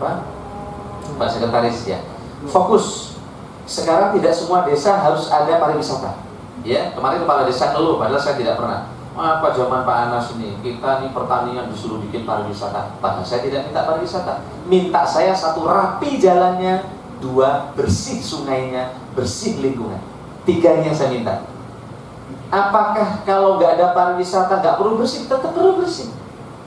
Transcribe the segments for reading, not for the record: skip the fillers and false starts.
Pak Sekretaris ya. Fokus. Sekarang tidak semua desa harus ada pariwisata. Ya, kemarin kepala desa ngeluh, padahal saya tidak pernah. Apa zaman Pak Anas ini, kita nih pertanian disuruh bikin pariwisata. Padahal saya tidak minta pariwisata. Minta saya satu, rapi jalannya, dua, bersih sungainya, bersih lingkungan. Tiganya saya minta. Apakah kalau nggak ada pariwisata nggak perlu bersih? Tetap perlu bersih.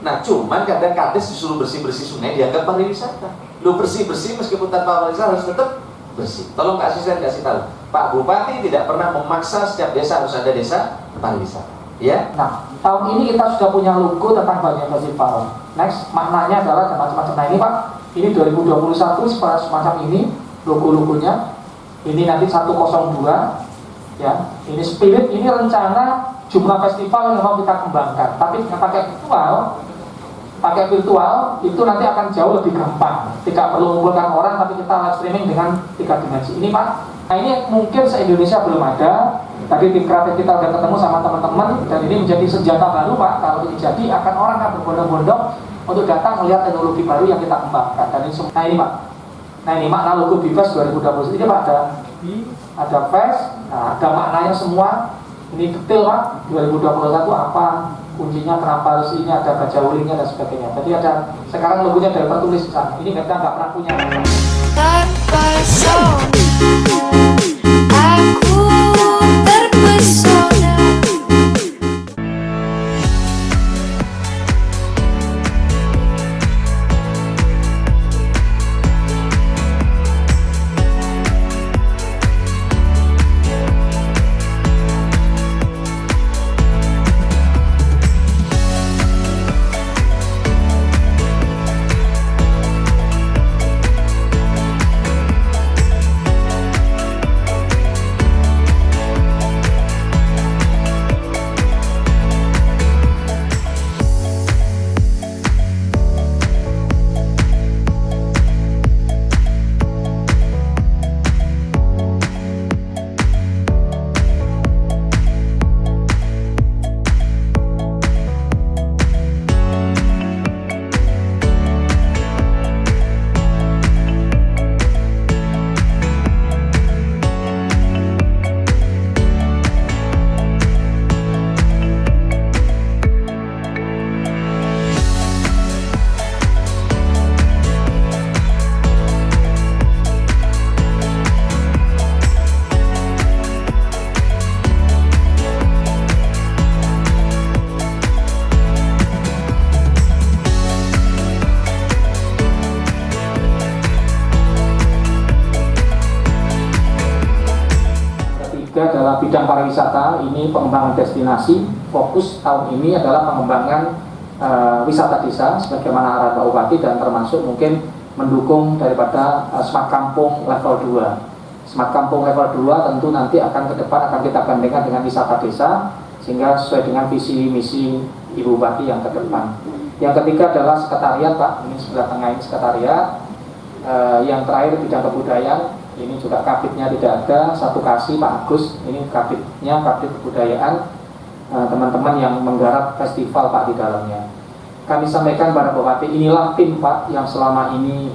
Nah, cuman kadang kades disuruh bersih-bersih sungai dianggap pariwisata. Lu bersih-bersih meskipun tanpa pariwisata harus tetap bersih. Tolong Kak Asisten kasih tahu. Pak Bupati tidak pernah memaksa setiap desa harus ada desa pariwisata. Ya. Nah, tahun ini kita sudah punya logo tentang Banjar Festival. Next, maknanya adalah macam-macam. Nah ini Pak, ini 2021 semacam ini logo-logonya. Ini nanti 102 ya. Ini spirit, ini rencana jumlah festival yang mau kita kembangkan. Tapi dengan pakai virtual itu nanti akan jauh lebih gampang. Tidak perlu mengumpulkan orang, tapi kita live streaming dengan 3 dimensi. Ini Pak, nah ini mungkin se-Indonesia belum ada. Tadi tim kreatif kita udah ketemu sama teman-teman, dan ini menjadi senjata baru Pak. Kalau ini jadi, akan orang akan berbondong-bondong untuk datang melihat teknologi baru yang kita kembangkan. Dan ini, nah ini Pak, nah ini makna logo BIFES 2020 ini Pak, ada FES, nah, ada maknanya semua. Ini detail Pak, 2021 apa kuncinya, kenapa harus ini, ada gajah ulingnya dan sebagainya. Jadi ada sekarang logonya dari tertulis di sana. Ini kita nggak pernah punya. Aku terpesona. Adalah bidang pariwisata, ini pengembangan destinasi. Fokus tahun ini adalah pengembangan wisata desa sebagaimana arahan Pak Bupati, dan termasuk mungkin mendukung daripada Smart Kampung level 2. Smart Kampung level 2 tentu nanti akan ke depan akan kita gandengkan dengan wisata desa sehingga sesuai dengan visi misi Ibu Bupati yang ke depan. Yang ketiga adalah sekretariat Pak, ini sebelah tengah ini sekretariat. Yang terakhir bidang kebudayaan. Ini juga kabitnya tidak ada, satu kasih Pak Agus. Ini kabitnya, kabit kebudayaan, teman-teman yang menggarap festival Pak di dalamnya. Kami sampaikan pada Bupati, inilah tim Pak yang selama ini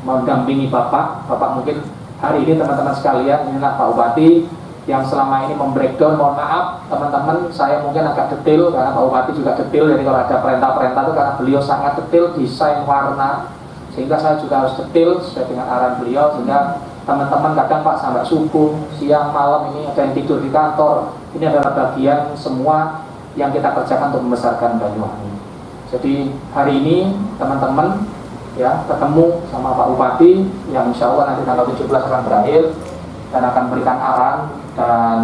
mendampingi Bapak. Bapak mungkin hari ini teman-teman sekalian, inilah Pak Bupati yang selama ini membreakdown. Mohon maaf teman-teman, saya mungkin agak detail karena Pak Bupati juga detail. Jadi kalau ada perintah-perintah itu karena beliau sangat detail, desain warna, sehingga saya juga harus detail sesuai dengan arahan beliau, sehingga teman-teman kadang Pak sampai subuh, siang, malam ini ada yang tidur di kantor. Ini adalah bagian semua yang kita kerjakan untuk membesarkan Banyuwangi. Jadi hari ini teman-teman ya ketemu sama Pak Bupati yang insya Allah nanti tanggal 17 akan berakhir, dan akan berikan arahan dan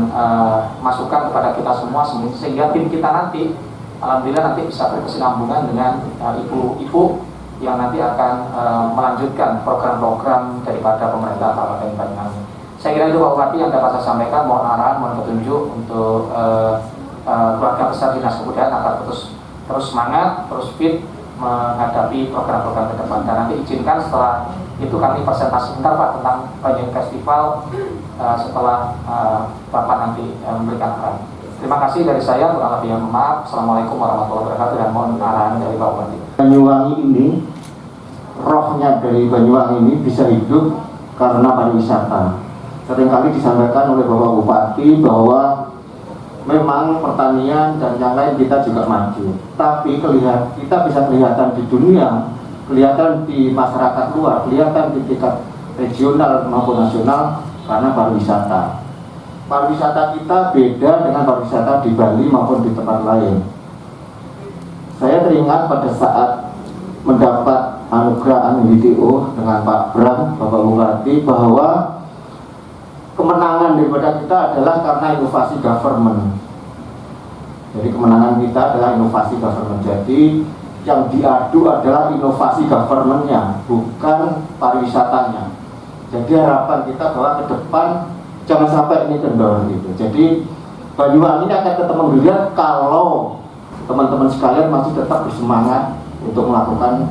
masukan kepada kita semua, sehingga tim kita nanti alhamdulillah nanti bisa berkesinambungan dengan ibu-ibu yang nanti akan melanjutkan program-program daripada pemerintah Kabupaten Banyuwangi. Saya kira itu Pak Bupati yang dapat saya sampaikan. Mohon arahan, mohon petunjuk untuk keluarga besar Dinas Kebudayaan agar terus semangat, terus fit menghadapi program-program ke depan. Dan nanti izinkan setelah itu kami presentasi sebentar Pak tentang Banyuwangi Festival setelah Bapak nanti memberikan arahan. Terima kasih dari saya, kurang lebih yang maaf. Assalamualaikum warahmatullahi wabarakatuh, dan mohon arahan dari Pak Bupati. Banyuwangi ini roh rohnya dari Banyuwangi ini bisa hidup karena pariwisata. Seringkali disampaikan oleh Bapak Bupati bahwa memang pertanian dan yang lain kita juga maju, tapi kita bisa kelihatan di dunia, kelihatan di masyarakat luar, kelihatan di tingkat regional maupun nasional karena pariwisata. Pariwisata kita beda dengan pariwisata di Bali maupun di tempat lain. Saya teringat pada saat mendapat anugerah WTO dengan Pak Bram, Bapak Bupati, bahwa kemenangan daripada kita adalah karena inovasi government. Jadi kemenangan kita adalah inovasi government. Jadi yang diadu adalah inovasi governmentnya, bukan pariwisatanya. Jadi harapan kita bahwa ke depan jangan sampai ini kendor gitu. Jadi Banyuwangi ini akan tetap menggeliat kalau teman-teman sekalian masih tetap bersemangat untuk melakukan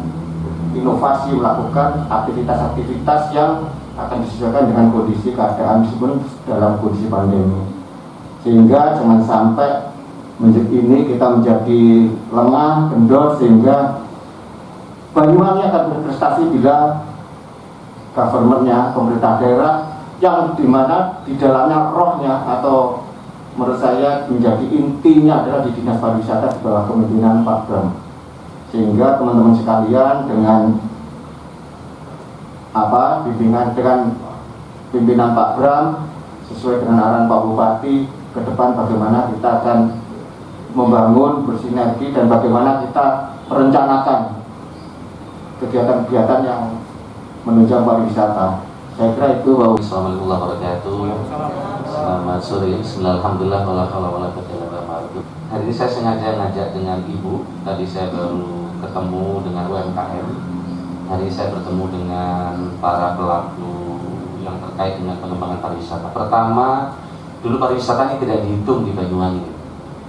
inovasi, melakukan aktivitas-aktivitas yang akan disesuaikan dengan kondisi keadaan meskipun dalam kondisi pandemi. Sehingga jangan sampai ini kita menjadi lengah, kendor, sehingga Banyuwangi akan berprestasi bila governmentnya, pemerintah daerah yang dimana di dalamnya rohnya atau menurut saya menjadi intinya adalah di Dinas Pariwisata di bawah kepemimpinan Pak Bram. Sehingga teman-teman sekalian dengan bimbingan dengan pimpinan Pak Bram sesuai dengan arahan Pak Bupati, ke depan bagaimana kita akan membangun bersinergi dan bagaimana kita merencanakan kegiatan-kegiatan yang menunjang pariwisata. Saya kira itu. Assalamualaikum warahmatullahi wabarakatuh. Selamat sore. Alhamdulillah wala haula wala quwwata illa billah. Hari ini saya sengaja ngajak dengan Ibu. Tadi saya baru ketemu dengan UMKM. Hari ini saya bertemu dengan para pelaku yang terkait dengan pengembangan pariwisata. Pertama, dulu pariwisata ini tidak dihitung di Banyuwangi.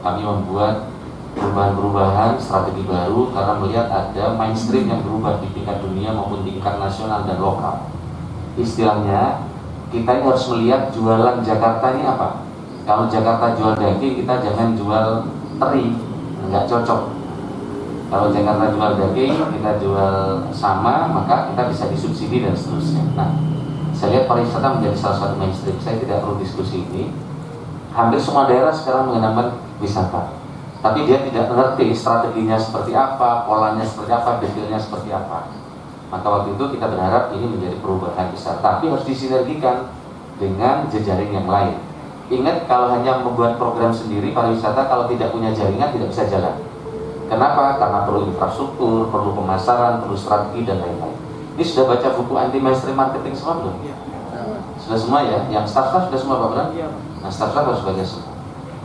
Kami membuat perubahan-perubahan strategi baru karena melihat ada mainstream yang berubah di tingkat dunia maupun tingkat nasional dan lokal. Istilahnya, kita ini harus melihat jualan Jakarta ini apa. Kalau Jakarta jual daging, kita jangan jual teri, nggak cocok. Kalau Jakarta jual daging, kita jual sama, maka kita bisa disubsidi dan seterusnya. Nah, saya lihat pariwisata menjadi salah satu mainstream. Saya tidak perlu diskusi ini. Hampir semua daerah sekarang mengenalkan wisata, tapi dia tidak mengerti strateginya seperti apa, polanya seperti apa, detailnya seperti apa. Maka waktu itu kita berharap ini menjadi perubahan besar, tapi harus disinergikan dengan jejaring yang lain. Ingat, kalau hanya membuat program sendiri pariwisata, kalau tidak punya jaringan tidak bisa jalan. Kenapa? Karena perlu infrastruktur, perlu pemasaran, perlu strategi dan lain-lain. Ini sudah baca buku anti mainstream marketing semua belum? Sudah semua ya? Yang staff-staff sudah semua Pak Bram? Nah, staff-staff harus baca semua.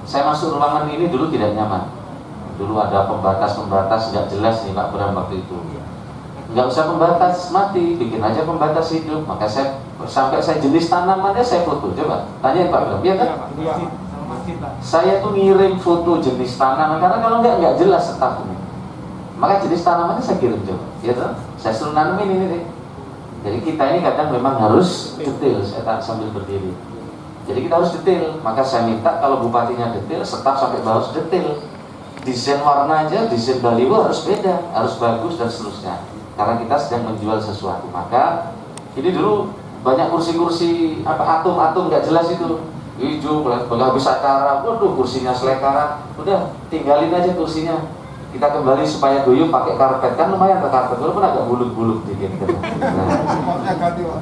Saya masuk ruangan ini dulu tidak nyaman. Dulu ada pembatas-pembatas nggak jelas nih Pak Bram waktu itu. Nggak usah pembatas mati, bikin aja pembatas hidup. Maka sampai saya jenis tanamannya saya foto. Coba tanyain Pak Bram, iya kan? Saya tuh ngirim foto jenis tanaman karena kalau nggak jelas staffnya. Maka jenis tanamannya saya kirim coba, ya tuh. Saya suruh nanemin ini deh. Jadi kita ini kadang memang harus detail. Saya tak sambil berdiri. Jadi kita harus detail. Maka saya minta kalau bupatinya detail, staf sampai bawah harus detail. Desain warna aja, desain baliho harus beda, harus bagus dan seterusnya. Karena kita sedang menjual sesuatu. Maka ini dulu banyak kursi-kursi atom-atom nggak jelas itu, hijau, kalau habis acara, waduh kursinya selekaran, udah tinggalin aja kursinya. Kita kembali supaya guyup pakai karpet, kan lumayan ke karpet, walaupun agak buluk-buluk dikit. Nah,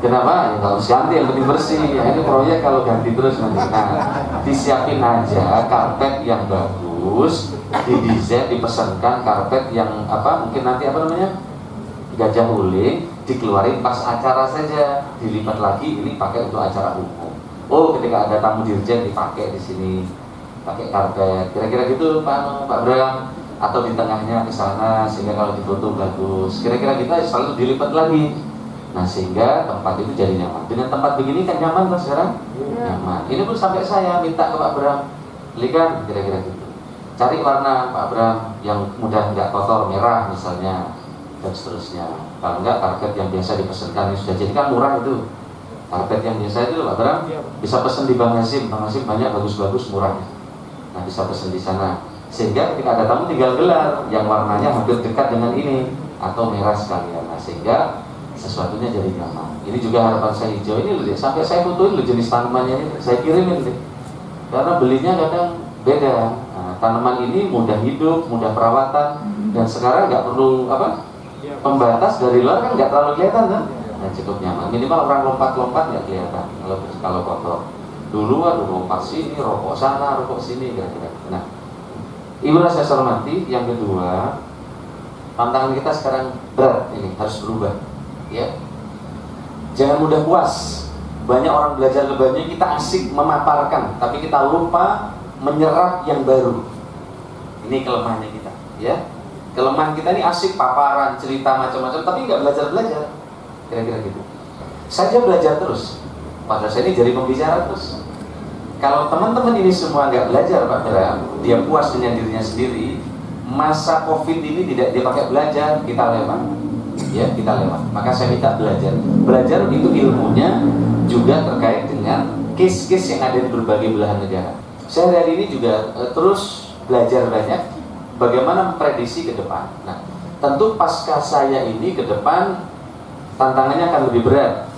kenapa? Ya kalau ganti yang lebih bersih. Ya, ini proyek kalau ganti terus nanti. Nah, disiapin aja karpet yang bagus, didesain, dipesankan karpet yang mungkin nanti gajah uling, dikeluarin pas acara saja, dilipat lagi, ini pakai untuk acara umum. Oh, ketika ada tamu dirjen dipakai di sini, pakai karpet. Kira-kira gitu Pak Bram. Atau di tengahnya ke sana sehingga kalau difoto bagus. Kira-kira kita selalu dilipat lagi. Nah, sehingga tempat itu jadi nyaman. Dengan tempat begini kan nyaman Pak sekarang? Nyaman. Ini pun sampai saya minta ke Pak Bram, belikan kira-kira gitu. Cari warna Pak Bram yang mudah nggak kotor, merah misalnya, dan seterusnya. Kalau enggak karpet yang biasa dipesankan ini sudah jadi kan murah itu. Karpet yang biasa itu Pak Bram bisa pesan di Bang Hasim. Bang Hasim banyak bagus-bagus murahnya. Nah, bisa pesan di sana. Sehingga ketika ada tamu tinggal gelar yang warnanya hampir dekat dengan ini atau merah sekalian. Nah, sehingga sesuatunya jadi gampang. Ini juga harapan saya hijau ini loh, sampai saya fotoin loh jenis tanamannya ini, saya kirimin deh. Karena belinya kadang beda. Nah, tanaman ini mudah hidup, mudah perawatan, dan sekarang nggak perlu pembatas dari luar kan nggak terlalu kelihatan kan? Nah, cukup nyaman. Minimal orang lompat-lompat nggak kelihatan kalau kotor. Dulu lompat sini, rokok sana, rokok sini, kira-kira. Nah, Ibu saya hormati, yang kedua, tantangan kita sekarang berat ini, harus berubah. Ya, jangan mudah puas. Banyak orang belajar lebih kita asik memaparkan, tapi kita lupa menyerap yang baru. Ini kelemahannya kita, ya. Kelemahan kita ini asik paparan, cerita macam-macam, tapi nggak belajar, kira-kira gitu. Saja belajar terus. Padahal saya ini jadi pembicara terus. Kalau teman-teman ini semua nggak belajar, Pak Bram, dia puas dengan dirinya sendiri, masa COVID ini tidak dia pakai belajar, kita lewat. Ya, kita lewat. Maka saya minta belajar. Belajar itu ilmunya juga terkait dengan case-case yang ada di berbagai belahan negara. Saya hari ini juga terus belajar banyak bagaimana memprediksi ke depan. Nah, tentu pasca saya ini ke depan tantangannya akan lebih berat.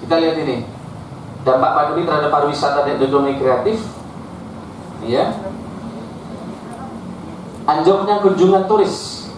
Kita lihat ini dampak pandemi terhadap pariwisata dan ekonomi kreatif. Ya, anjloknya kunjungan turis.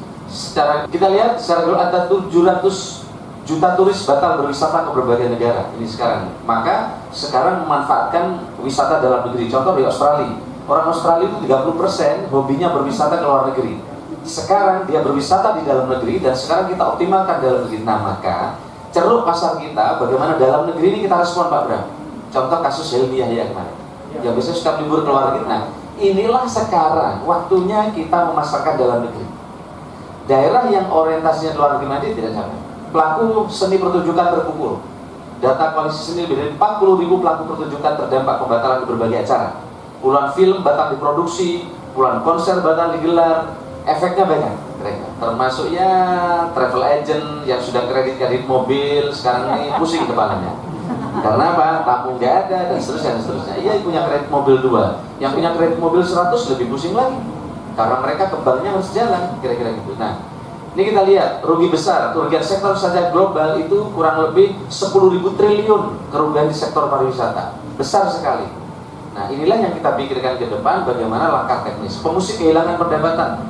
Kita lihat secara global ada 700 juta turis batal berwisata ke berbagai negara ini sekarang. Maka sekarang memanfaatkan wisata dalam negeri. Contoh di Australia, orang Australia itu 30% hobinya berwisata ke luar negeri. Sekarang dia berwisata di dalam negeri dan sekarang kita optimalkan dalam negeri. Nah, maka ceruk pasar kita bagaimana dalam negeri ini kita respon, Pak Bram. Contoh kasus Helmi Yahya kemarin, yang biasanya suka libur ke luar negeri. Nah, inilah sekarang waktunya kita memasarkan dalam negeri. Daerah yang orientasinya luar negeri nanti tidak sampai. Pelaku seni pertunjukan terpukul. Data koalisi seni lebih dari 40.000 pelaku pertunjukan terdampak pembatalan berbagai acara. Puluhan film batal diproduksi, puluhan konser batal digelar. Efeknya banyak, termasuk ya travel agent yang sudah kredit mobil sekarang ini pusing kepalanya. Karena apa? Tamu nggak ada dan seterusnya. Iya, punya kredit mobil 2, yang punya kredit mobil 100 lebih pusing lagi. Karena mereka kembangnya harus jalan, kira-kira gitu. Nah, ini kita lihat rugi besar. Kerugian sektor saja global itu kurang lebih 10.000 triliun kerugian di sektor pariwisata. Besar sekali. Nah, inilah yang kita pikirkan ke depan, bagaimana langkah teknis. Pemusik kehilangan pendapatan.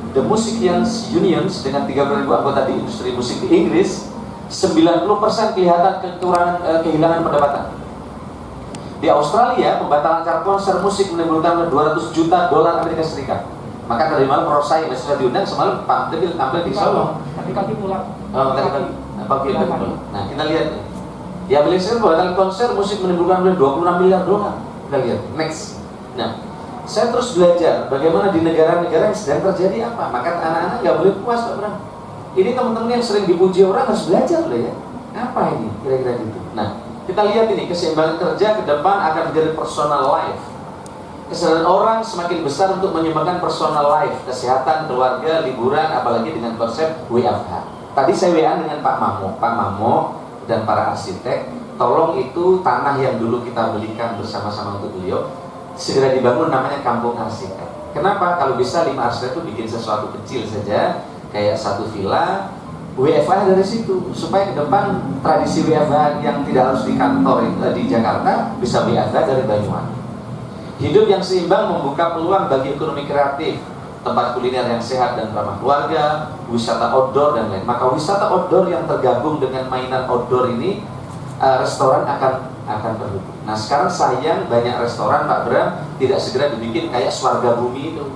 The Musicians Unions dengan 30.000 anggota di industri musik di Inggris, 90% kelihatan kehilangan pendapatan. Di Australia, pembatalan acara konser musik menimbulkan 200 juta dolar Amerika Serikat. Maka dari malam Rosa yang sudah diundang semalam tampil di Solo. Tadi pulang. Oh, pagi. Nah, kita lihat. Di Amerika Serikat pembatalan konser musik menimbulkan 26 miliar dolar. Kita lihat. Next. Nah, saya terus belajar bagaimana di negara-negara yang sedang terjadi apa. Maka anak-anak nggak boleh puas, Pak Bram. Ini teman-teman yang sering dipuji orang harus belajar loh ya. Apa ini? Kira-kira gitu. Nah, kita lihat ini keseimbangan kerja ke depan akan menjadi personal life. Kesadaran orang semakin besar untuk menyumbangkan personal life, kesehatan, keluarga, liburan, apalagi dengan konsep WFH. Tadi saya WA dengan Pak Mamo dan para arsitek, tolong itu tanah yang dulu kita belikan bersama-sama untuk beliau segera dibangun, namanya Kampung Arsitek. Kenapa? Kalau bisa 5 arsitek itu bikin sesuatu kecil saja, kayak satu villa, WFH dari situ, supaya ke depan tradisi WFH yang tidak harus di kantor di Jakarta bisa WFH dari Banyuwangi. Hidup yang seimbang membuka peluang bagi ekonomi kreatif, tempat kuliner yang sehat dan ramah keluarga, wisata outdoor dan lain. Maka wisata outdoor yang tergabung dengan mainan outdoor ini, restoran akan berhubung. Nah, sekarang sayang banyak restoran, Pak Bram, tidak segera dibikin kayak Swarga Bumi itu.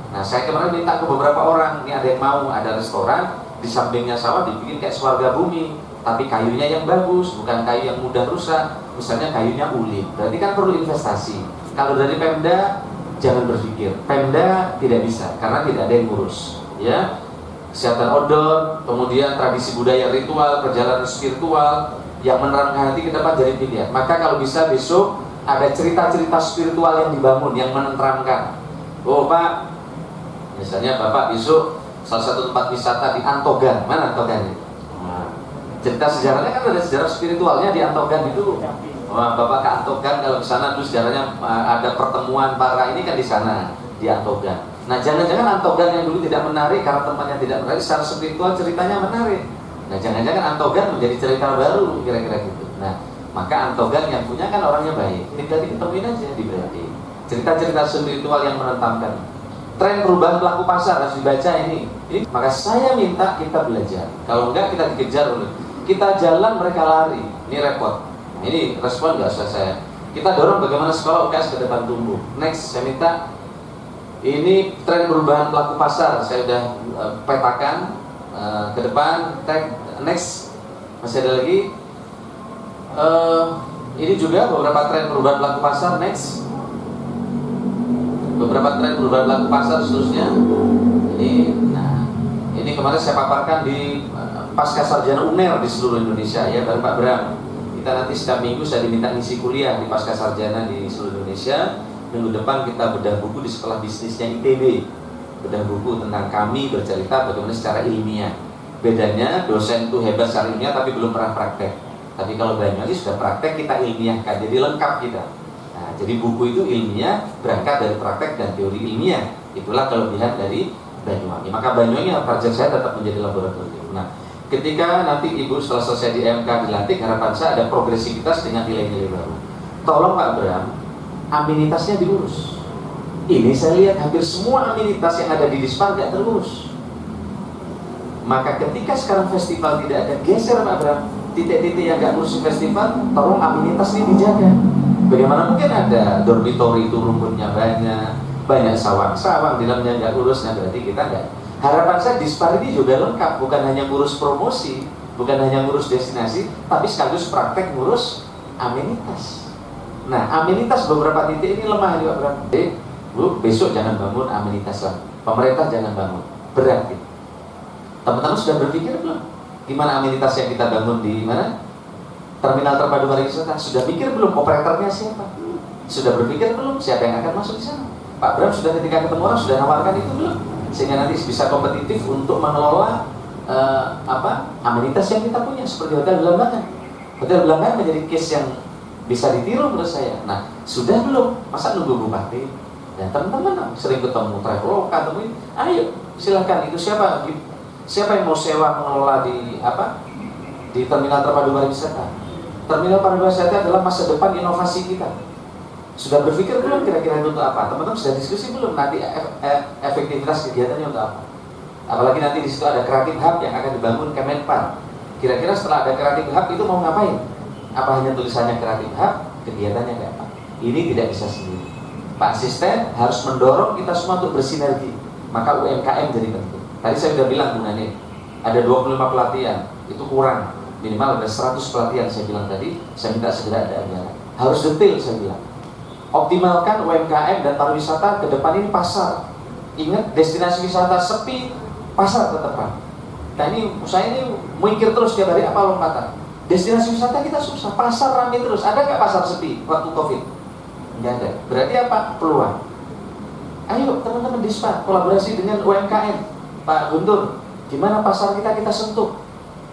Nah, saya kemarin minta ke beberapa orang, ini ada yang mau ada restoran di sampingnya sawah dibikin kayak Swarga Bumi, tapi kayunya yang bagus, bukan kayu yang mudah rusak. Misalnya kayunya ulin, berarti kan perlu investasi. Kalau dari Pemda jangan berpikir, Pemda tidak bisa karena tidak ada yang ngurus, ya. Kesehatan outdoor, kemudian tradisi budaya ritual, perjalanan spiritual yang menerangkan hati ke depan jadi pilihan. Maka kalau bisa besok ada cerita-cerita spiritual yang dibangun yang menenteramkan. Oh Pak, misalnya Bapak besok salah satu tempat wisata di Antogan, mana Antogan itu? Nah, cerita sejarahnya kan ada sejarah spiritualnya di Antogan itu. Wah, Bapak ke Antogan kalau ke sana dulu sejarahnya ada pertemuan para ini kan di sana di Antogan. Nah, jangan-jangan Antogan yang dulu tidak menarik karena temannya tidak menarik, secara spiritual ceritanya menarik. Nah, jangan-jangan Antogan menjadi cerita baru, kira-kira gitu. Nah, maka Antogan yang punya kan orangnya baik, tinggal diketemuin aja, diberi cerita-cerita spiritual yang menentamkan. Tren perubahan pelaku pasar harus dibaca ini. Maka saya minta kita belajar. Kalau enggak kita dikejar oleh kita jalan mereka lari. Ini repot. Ini respon nggak usah saya. Kita dorong bagaimana sekolah UKS ke depan tumbuh. Next, saya minta ini tren perubahan pelaku pasar. Saya sudah petakan ke depan. Next, masih ada lagi. Ini juga beberapa tren perubahan pelaku pasar. Next, beberapa tren perubahan pelaku pasar seterusnya. Ini kemarin saya paparkan di pasca sarjana UNER di seluruh Indonesia ya, Pak Bram. Kita nanti setiap minggu saya diminta ngisi kuliah di pasca sarjana di seluruh Indonesia. Minggu depan kita bedah buku di sekolah bisnisnya ITB. Bedah buku tentang kami bercerita bagaimana secara ilmiah. Bedanya dosen itu hebat secara ilmiah tapi belum pernah praktek. Tapi kalau Banyuwangi sudah praktek, kita ilmiahkan, jadi lengkap kita. Nah, jadi buku itu ilmiah, berangkat dari praktek dan teori ilmiah. Itulah kelebihan dari Banyuwangi. Maka Banyuwangi target saya tetap menjadi laboratorium. Nah, ketika nanti Ibu setelah selesai di MK dilantik, harapan saya ada progresivitas dengan nilai-nilai baru. Tolong Pak Bram, aminitasnya diurus. Ini saya lihat hampir semua aminitas yang ada di Dispar tidak terurus. Maka ketika sekarang festival tidak ada, geser Pak Bram. Titik-titik yang nggak ngurus festival, tolong aminitas ini dijaga. Bagaimana mungkin ada dormitory itu rumputnya banyak sawang-sawang di dalamnya nggak urus, nah berarti kita nggak. Harapan saya Dispar ini juga lengkap, bukan hanya ngurus promosi, bukan hanya ngurus destinasi, tapi sekaligus praktek ngurus amenitas. Nah, amenitas beberapa titik ini lemah juga, Bram. Bu, besok jangan bangun amenitas lah. Pemerintah jangan bangun, berat gitu. Teman-teman sudah berpikir belum? Gimana amenitas yang kita bangun di mana? Terminal terpadu pariwisata. Sudah pikir belum operatornya siapa? Sudah berpikir belum siapa yang akan masuk di sana? Pak Bram sudah ketika ketemu orang sudah nawarkan itu belum? Sehingga nanti bisa kompetitif untuk mengelola amenitas yang kita punya seperti Hotel Belambangan. Hotel Belambangan menjadi case yang bisa ditiru menurut saya. Nah, sudah belum? Masa nunggu bupati? Dan teman-teman sering ketemu Traveloka, temuin, ayo silakan itu siapa yang mau sewa mengelola di terminal terpadu pariwisata. Terminal pariwisata adalah masa depan inovasi kita. Sudah berpikir belum kira-kira untuk apa? Teman-teman sudah diskusi belum nanti efektivitas kegiatannya untuk apa? Apalagi nanti di situ ada Creative Hub yang akan dibangun Kemenpan. Kira-kira setelah ada Creative Hub itu mau ngapain? Apa hanya tulisannya Creative Hub, kegiatannya kayak apa? Ini tidak bisa sendiri. Pak Asisten harus mendorong kita semua untuk bersinergi. Maka UMKM jadi penting. Tadi saya sudah bilang Bu Nani, ada 25 pelatihan, itu kurang. Minimal ada 100 pelatihan saya bilang tadi, saya minta segera ada anggaran. Harus detail saya bilang. Optimalkan UMKM dan pariwisata ke depan ini pasar. Ingat, destinasi wisata sepi, pasar tetap ramai. Nah ini, saya ini mikir terus tiap hari apa lompatan. Destinasi wisata kita susah, pasar ramai terus. Ada nggak pasar sepi waktu Covid? Nggak ada. Berarti apa? Peluang. Ayo teman-teman Dispar, kolaborasi dengan UMKM. Pak Guntur, gimana pasar kita sentuh?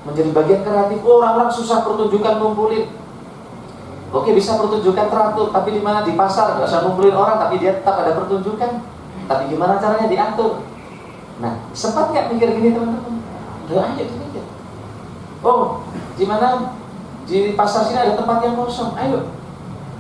Menjadi bagian kreatif. Orang-orang susah pertunjukan ngumpulin. Oke, bisa pertunjukan teratur, tapi di mana? Di pasar, nggak usah ngumpulin orang, tapi dia tetap ada pertunjukan. Tapi gimana caranya diatur? Nah, sempat nggak mikir gini teman-teman? Udah aja mikir. Oh, gimana? Di pasar sini ada tempat yang kosong. Ayo,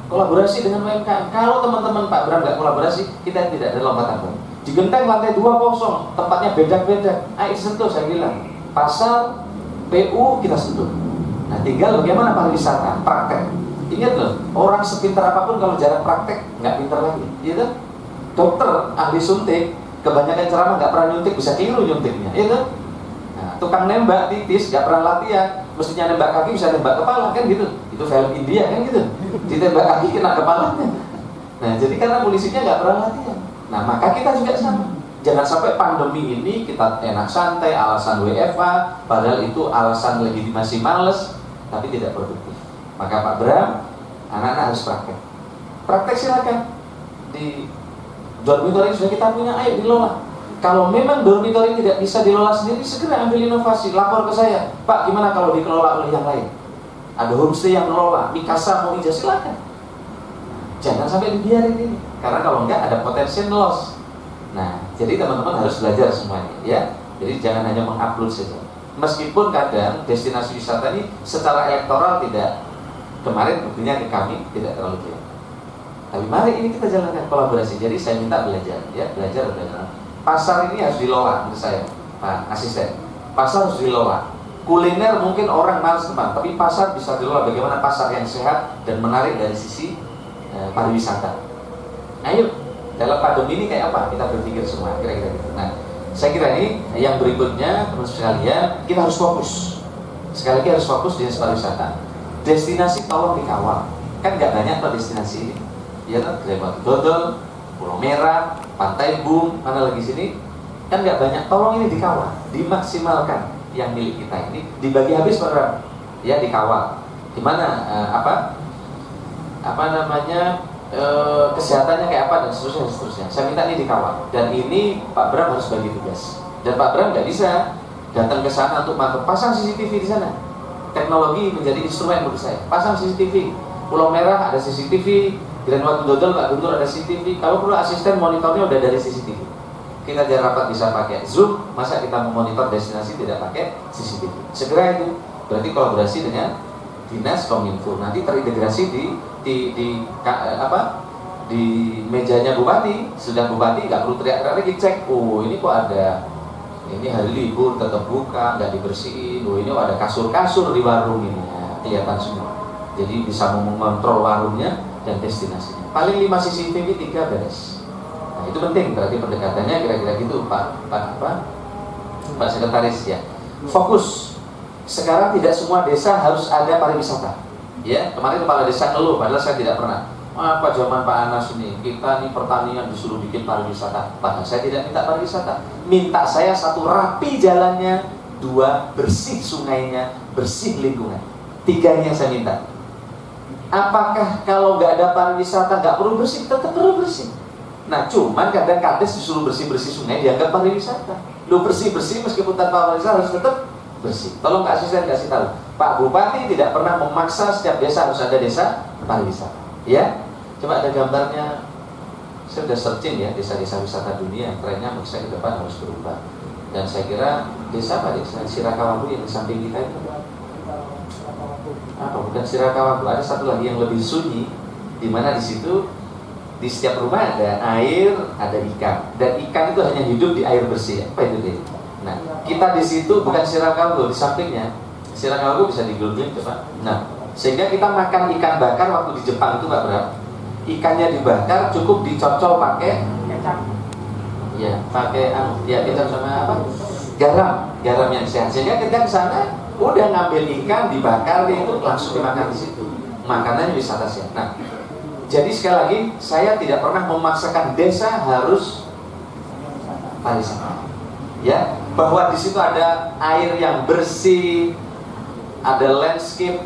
kolaborasi dengan UMKM. Kalau teman-teman Pak Bram nggak kolaborasi, kita tidak ada lompatan bang. Di Genteng lantai 2 kosong, tempatnya beda-beda. Ayo sentuh, saya bilang. Pasar, PU kita sentuh. Nah, tinggal bagaimana pariwisata, praktek. Ingat loh, orang sepintar apapun kalau jarak praktek nggak pintar lagi, gitu. Dokter ahli suntik, kebanyakan ceramah nggak pernah nyuntik, bisa keliru nyuntiknya, gitu. Nah, tukang nembak titis nggak pernah latihan, mestinya nembak kaki bisa nembak kepala, kan gitu. Itu film India kan gitu, ditembak kaki kena kepalanya. Nah, jadi karena polisinya nggak pernah latihan. Nah, maka kita juga sama. Jangan sampai pandemi ini kita enak santai, alasan WFA, padahal itu alasan legitimasi males, tapi tidak produktif. Maka Pak Bram, anak-anak harus praktek. Praktek silakan. Di dormitory sudah kita punya, ayo dilola. Kalau memang dormitory tidak bisa dilola sendiri, segera ambil inovasi, lapor ke saya. Pak, gimana kalau dikelola oleh yang lain? Ada homestay yang mengelola, Mikasa mau ijazah, silakan. Jangan sampai dibiarin ini, karena kalau enggak ada potensi loss. Nah, Jadi teman-teman harus belajar semuanya, ya. Jadi jangan hanya mengupload saja. Meskipun kadang destinasi wisata ini secara elektoral tidak, kemarin buktinya ke kami tidak terlalu jelas. Tapi mari ini kita jalankan kolaborasi. Jadi saya minta belajar, ya, belajar. Pasar ini harus dilola menurut saya, Pak Asisten. Pasar harus dilola. Kuliner mungkin orang malas teman, tapi pasar bisa dilola. Bagaimana pasar yang sehat dan menarik dari sisi pariwisata. Ayo, dalam pandemi ini kayak apa? Kita berpikir semua kira-kira gitu. Nah, saya kira ini yang berikutnya teman sekalian, kita harus fokus. Sekali lagi harus fokus di pariwisata. Destinasi tolong dikawal. Kan nggak banyak tuh destinasi ini. Ya kan, Lewat Dodol, Pulau Merah, Pantai Bung, mana lagi sini? Kan nggak banyak. Tolong ini dikawal, dimaksimalkan yang milik kita ini, dibagi habis per ya dikawal. Gimana kesehatannya kayak apa dan seterusnya. Saya minta ini dikawal. Dan ini Pak Bram harus bagi tugas. Dan Pak Bram nggak bisa datang ke sana untuk mantau. Pasang CCTV di sana. Teknologi menjadi instrumen menurut saya. Pasang CCTV. Pulau Merah ada CCTV. Grand Watu Dodol Pak Guntur ada CCTV. Kalau perlu asisten monitornya udah dari CCTV. Kita jangan rapat bisa pakai Zoom. Masa kita memonitor destinasi tidak pakai CCTV? Segera itu. Berarti kolaborasi dengan Dinas Kominfo. Nanti terintegrasi di mejanya bupati. Sudah bupati nggak perlu teriak-teriak lagi, cek. Oh ini kok ada, ini hari libur tetap buka, nggak dibersihin. Oh ini ada kasur-kasur di warung ini, ya, kelihatan semua. Jadi bisa mengontrol warungnya dan destinasinya. Paling 5 CCTV, 3 beres. Nah itu penting. Berarti pendekatannya kira-kira gitu, Pak Sekretaris ya. Fokus. Sekarang tidak semua desa harus ada pariwisata. Ya, kemarin kepala desa ngeluh, padahal saya tidak pernah. Apa zaman Pak Anas ini, kita nih pertanian disuruh bikin pariwisata. Padahal saya tidak minta pariwisata. Minta saya 1 rapi jalannya, 2 bersih sungainya, bersih lingkungan. 3 yang saya minta. Apakah kalau nggak ada pariwisata nggak perlu bersih? Tetap perlu bersih. Nah, cuman kadang kades disuruh bersih-bersih sungai dianggap pariwisata. Lu bersih-bersih meskipun tanpa pariwisata harus tetap bersih. Tolong Kak Asisten kasih tahu. Pak Bupati tidak pernah memaksa setiap desa harus ada desa pariwisata. Ya, coba ada gambarnya. Saya sudah searching ya desa-desa wisata dunia. Trennya menurut saya ke depan harus berubah. Dan saya kira desa apa desa Sirakawabu yang di samping kita itu apa? Bukan Sirakawabu. Ada satu lagi yang lebih sunyi, di mana di situ di setiap rumah ada air, ada ikan. Dan ikan itu hanya hidup di air bersih. Apa itu deh? Nah, kita di situ bukan Sirakawabu, di sampingnya. Sirakawabu bisa di-googling coba. Nah, sehingga kita makan ikan bakar waktu di Jepang itu nggak berat. Ikannya dibakar cukup dicocol pakai kecap. Ya, pakai kecap sama apa? Garam yang sehat. Sehingga kita ke sana udah ngambil ikan dibakar itu langsung dimakan di situ. Makanannya wisata sehat. Nah, jadi sekali lagi saya tidak pernah memaksakan desa harus pariwisata. Ya, bahwa di situ ada air yang bersih, ada landscape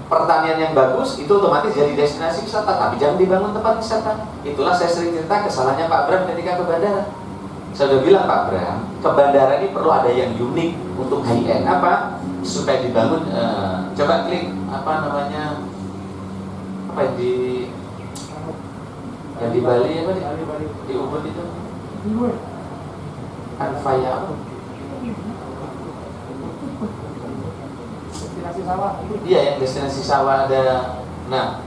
pertanian yang bagus, itu otomatis jadi destinasi wisata. Tapi jangan dibangun tempat wisata. Itulah saya sering cerita kesalahannya Pak Bram ketika ke bandara. Saya sudah bilang Pak Bram, ke bandara ini perlu ada yang unik untuk high end apa supaya dibangun. Coba klik apa namanya, apa yang di Bali apa di Ubud itu? Anfaya. Destinasi sawah. Iya, yang destinasi sawah ada. Nah,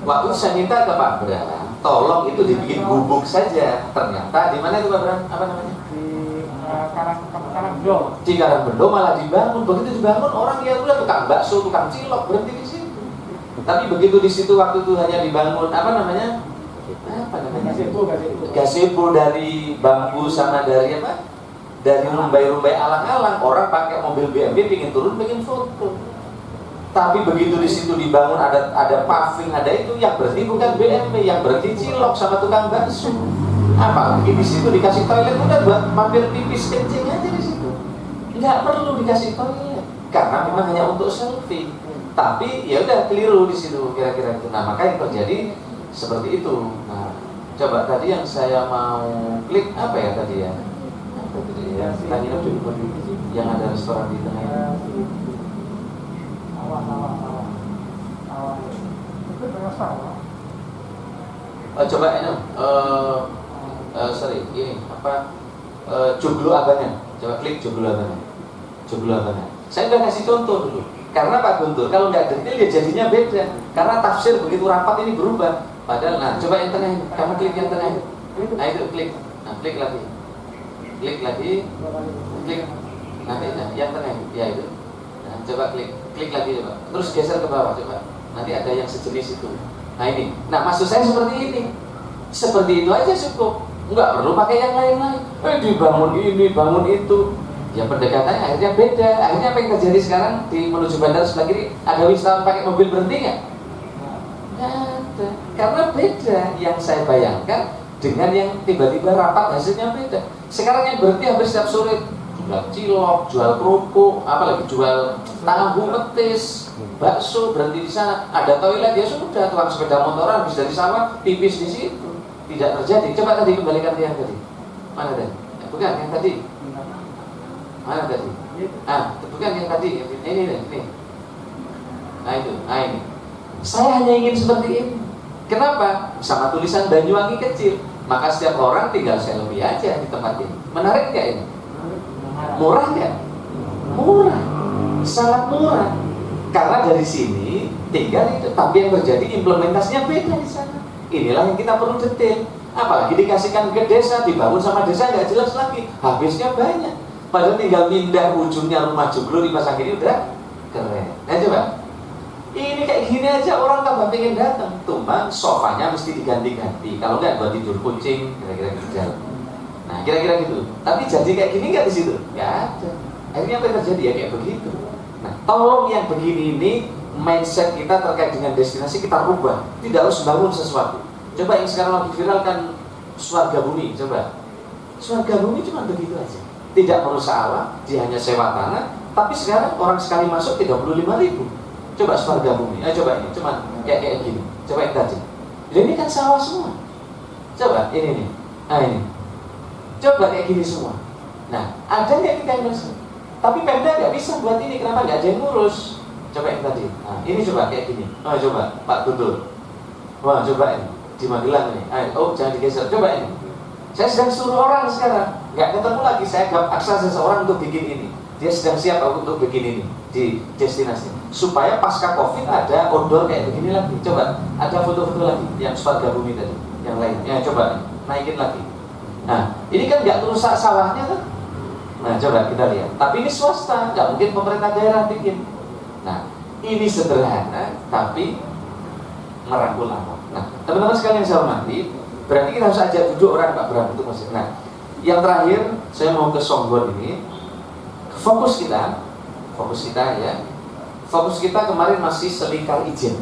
waktu saya minta ke Pak Bram, tolong itu dibikin gubuk saja. Ternyata di mana itu Pak Bram? Apa namanya? Di Karangbendo. Di Karangbendo malah dibangun. Begitu dibangun orang ya udah tukang bakso, tukang cilok berhenti di situ. Tapi begitu di situ waktu itu hanya dibangun apa namanya? Gazebo dari bambu sama dari apa? Dari rumbai-rumbai alang-alang. Orang pakai mobil BMW pingin turun, pingin foto. Tapi begitu di situ dibangun ada paving, ada itu yang berhenti bukan BMW, yang berhenti cilok sama tukang bakso. Apalagi di situ dikasih toilet udah buat mampir pipis kencing aja di situ. Nggak perlu dikasih toilet karena memang hanya untuk selfie. Tapi ya udah keliru di situ kira-kira itu. Nah maka yang terjadi seperti itu. Nah coba tadi yang saya mau klik apa ya tadi ya? Kita nginep dulu yang ada restoran di tengah. Coba ini ini apa joglo abangan. Coba klik joglo abangan. Joglo abangan. Saya udah kasih contoh dulu. Karena Pak Guntur, kalau nggak detail ya jadinya beda. Karena tafsir begitu rapat ini berubah. Padahal, nah coba yang tengah ini, kamu klik yang tengah ini. Nah itu klik, nah klik lagi, klik nanti nah, yang tengah ini, ya itu. Nah coba klik lagi coba. Terus geser ke bawah coba. Nanti ada yang sejenis itu. Nah ini, nah maksud saya seperti ini. Seperti itu aja cukup. Nggak perlu pakai yang lain-lain. Dibangun ini, bangun itu. Ya pendekatannya akhirnya beda. Akhirnya apa yang terjadi sekarang di menuju bandara sebelah kiri ada wisatawan pakai mobil berhenti nggak? Nggak ada. Karena beda yang saya bayangkan dengan yang tiba-tiba rapat hasilnya beda. Sekarang yang berhenti hampir setiap sore jual cilok, jual kerupuk, apalagi jual tahu petis, bakso berhenti di sana. Ada toilet ya sudah, tukang sepeda motoran habis dari sawah tipis di situ. Tidak terjadi. Coba tadi kembalikan yang tadi. Mana tadi? Ya, bukan yang tadi. Mana tadi? Bukan yang tadi. Ini. Nah itu. Nah ini. Saya hanya ingin seperti ini. Kenapa? Sama tulisan Banyuwangi kecil. Maka setiap orang tinggal selfie aja di tempat ini. Menarik nggak ini? Murah nggak? Murah. Sangat murah. Karena dari sini tinggal itu. Tapi yang terjadi implementasinya beda di sana. Inilah yang kita perlu detail. Apalagi dikasihkan ke desa, dibangun sama desa nggak jelas lagi. Habisnya banyak. Padahal tinggal pindah ujungnya rumah joglo dipasang ini udah keren. Nah coba, ini kayak gini aja orang tambah pengen datang. Tumbang sofanya mesti diganti-ganti. Kalau nggak buat tidur kucing, kira-kira gitu. Nah kira-kira gitu. Tapi jadi kayak gini nggak di situ? Nggak ada. Akhirnya apa yang terjadi ya kayak begitu. Nah tolong yang begini ini mindset kita terkait dengan destinasi kita rubah. Tidak harus bangun sesuatu. Coba yang sekarang lagi viral kan Swarga Bumi. Coba Swarga Bumi cuma begitu aja. Tidak merusak alam, dia hanya sewa tanah. Tapi sekarang orang sekali masuk 35.000. Coba Swarga Bumi, coba ini, cuma kayak gini. Coba yang tadi. Ini kan sawah semua. Coba ini nih, nah ini. Coba kayak gini semua. Nah, ada nggak kita yang masuk? Tapi Pemda nggak bisa buat ini. Kenapa nggak ada yang ngurus? Coba yang tadi. Nah, ini coba kayak gini. Coba Pak Guntur. Wah, coba ini di Magelang ini. Jangan digeser. Coba ini. Saya sedang suruh orang sekarang, nggak ketemu lagi. Saya paksa seseorang untuk bikin ini. Dia sedang siap untuk bikin ini di destinasi. Supaya pasca COVID ada outdoor kayak begini lagi. Coba, ada foto-foto lagi yang Swarga Bumi tadi, yang lain. Ya coba naikin lagi. Nah, ini kan nggak merusak sawahnya kan? Nah, coba kita lihat. Tapi ini swasta, nggak mungkin pemerintah daerah bikin. Nah, ini sederhana, tapi merangkul anak. Nah, teman-teman sekalian yang saya hormati. Berarti kita harus ajak duduk orang Pak Bram untuk masuk. Nah, yang terakhir saya mau ke Songgon ini. Fokus kita ya. Fokus kita kemarin masih Selingkar Ijen.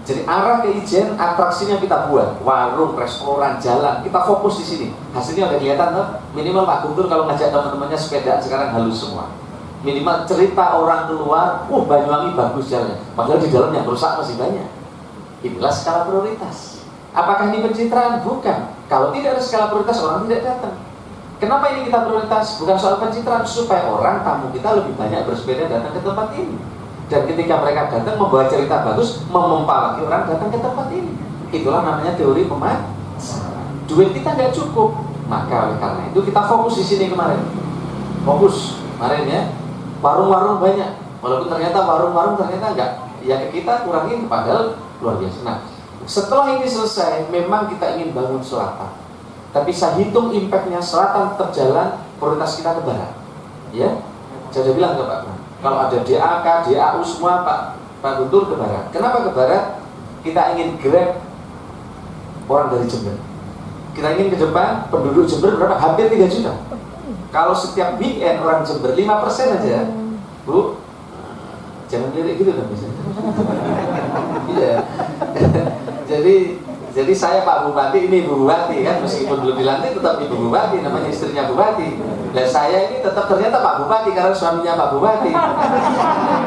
Jadi arah ke Ijen, atraksinya kita buat, warung, restoran, jalan. Kita fokus di sini. Hasilnya udah kelihatan tuh. Minimal Pak Guntur kalau ngajak teman-temannya sepeda sekarang halus semua. Minimal cerita orang keluar, Banyuwangi bagus jalannya. Padahal di dalam yang rusak masih banyak. Inilah skala prioritas. Apakah ini pencitraan? Bukan. Kalau tidak ada skala prioritas, orang tidak datang. Kenapa ini kita prioritas? Bukan soal pencitraan, supaya orang tamu kita lebih banyak bersepeda datang ke tempat ini. Dan ketika mereka datang membawa cerita bagus, memompa lagi orang datang ke tempat ini. Itulah namanya teori pemasaran. Duit kita nggak cukup, maka oleh karena itu kita fokus di sini kemarin. Fokus kemarin ya. Warung-warung banyak, walaupun ternyata warung-warung ternyata enggak. Ya kita kurangin, padahal luar biasa. Nah, setelah ini selesai, memang kita ingin bangun selatan. Tapi saya hitung impactnya selatan tetap jalan, prioritas kita ke barat. Ya, saya sudah bilang ke Pak Bram, kalau ada DAK, DAU semua Pak Guntur ke barat. Kenapa ke barat? Kita ingin grab orang dari Jember. Kita ingin ke depan penduduk Jember berapa? Hampir 3 juta. Kalau setiap weekend orang Jember 5% aja, Bu, jangan lirik gitu dong misalnya. Iya. Jadi saya Pak Bupati, ini Ibu Bupati kan, meskipun belum dilantik tetap Ibu Bupati, namanya istrinya Bupati. Dan saya ini tetap ternyata Pak Bupati karena suaminya Pak Bupati.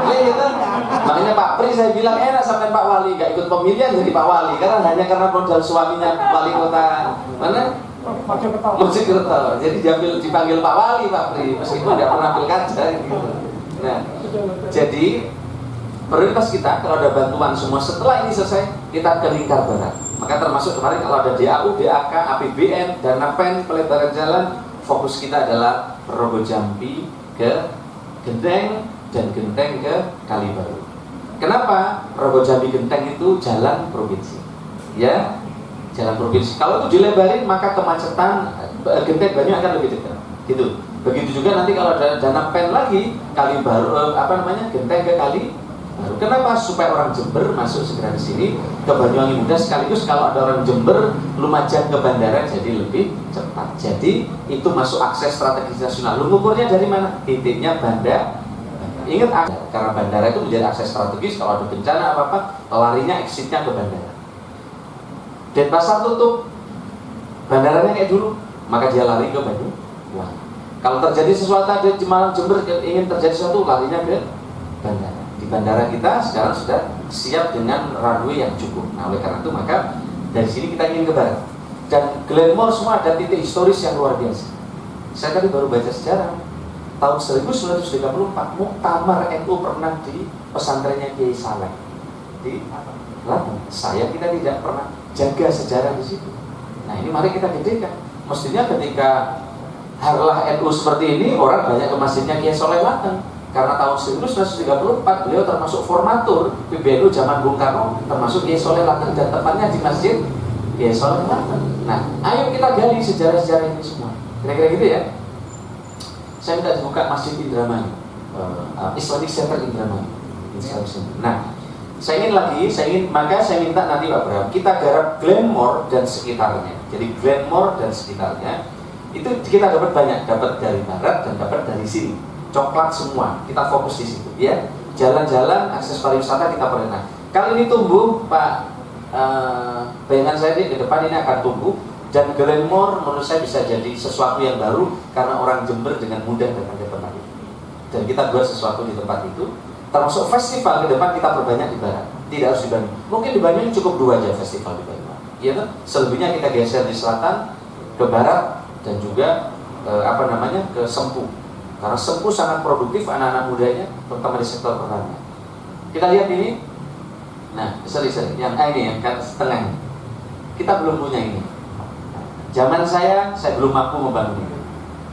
Ya gitu. Makanya Pak Pri saya bilang enak sampai Pak Wali, gak ikut pemilihan jadi Pak Wali karena hanya karena modal suaminya wali kota mana? Mojokerto. Jadi dipanggil Pak Wali Pak Pri, meskipun nggak pernah pilkada gitu. Nah, jadi prioritas kita kalau ada bantuan semua setelah ini selesai kita ke lingkar barat. Maka termasuk kemarin kalau ada DAU, DAK, APBN, dana pen, pelebaran jalan, fokus kita adalah Rogo Jampi ke Genteng dan Genteng ke Kalibaru. Kenapa? Rogo Jampi Genteng itu jalan provinsi, ya, jalan provinsi. Kalau itu dilebarin maka kemacetan Genteng Banyu akan lebih dekat, gitu. Begitu juga nanti kalau ada dana pen lagi Kalibaru, Genteng ke Kalibaru. Kenapa? Supaya orang Jember masuk segera ke sini, ke Banyuwangi mudah, sekaligus kalau ada orang Jember Lumajang ke bandara jadi lebih cepat. Jadi itu masuk akses strategis nasional. Lu ngukurnya dari mana? Titiknya bandara. Ingat, karena bandara itu menjadi akses strategis. Kalau ada bencana apa-apa, larinya exitnya ke bandara. Denpasar tutup, bandaranya kayak dulu, maka dia lari ke Banyuwangi. Kalau terjadi sesuatu di Malang, Jember, ingin terjadi sesuatu, larinya ke bandara. Di bandara kita sekarang sudah siap dengan runway yang cukup. Nah, oleh karena itu maka dari sini kita ingin ke barat. Dan Glenmore semua ada titik historis yang luar biasa. Saya tadi baru baca sejarah. Tahun 1934 muktamar NU pernah di pesantrennya Kiai Saleh di Lampung. Kita tidak pernah jaga sejarah di situ. Nah, ini mari kita gedekan. Mestinya ketika harlah NU seperti ini, orang banyak ke masjidnya Kiai Soleh Laten. Karena tahun 1934 beliau termasuk formatur PBNU zaman Bung Karno, termasuk Kiai Soleh Laten, dan tepatnya di masjid Kiai Soleh Laten. Nah, ayo kita gali sejarah-sejarah ini semua. Kira-kira gitu ya. Saya minta dibuka Masjid Indramayu, Islamic Center Indramayu. Nah, maka saya minta nanti Pak Bram, kita garap Glenmore dan sekitarnya. Jadi Glenmore dan sekitarnya itu kita dapat banyak, dapat dari barat dan dapat dari sini. Coklat semua, kita fokus di situ, ya. Jalan-jalan, akses pariwisata kita pernah. Kali ini tumbuh, Pak. Bayangan saya di depan ini akan tumbuh. Dan Glenmore menurut saya bisa jadi sesuatu yang baru karena orang Jember dengan mudah datang ke tempat itu. Dan kita buat sesuatu di tempat itu. Termasuk festival ke depan kita perbanyak di barat. Tidak harus di Banyuwangi. Mungkin di Banyuwangi cukup 2 aja festival di Banyuwangi. Iya kan? Selebihnya kita geser di selatan ke barat dan juga ke Sempu. Karena Sempu sangat produktif anak-anak mudanya, terutama di sektor pertanian. Kita lihat ini. Nah, yang ini yang kan setengah ini. Kita belum punya ini. Zaman saya belum mampu membangun ini.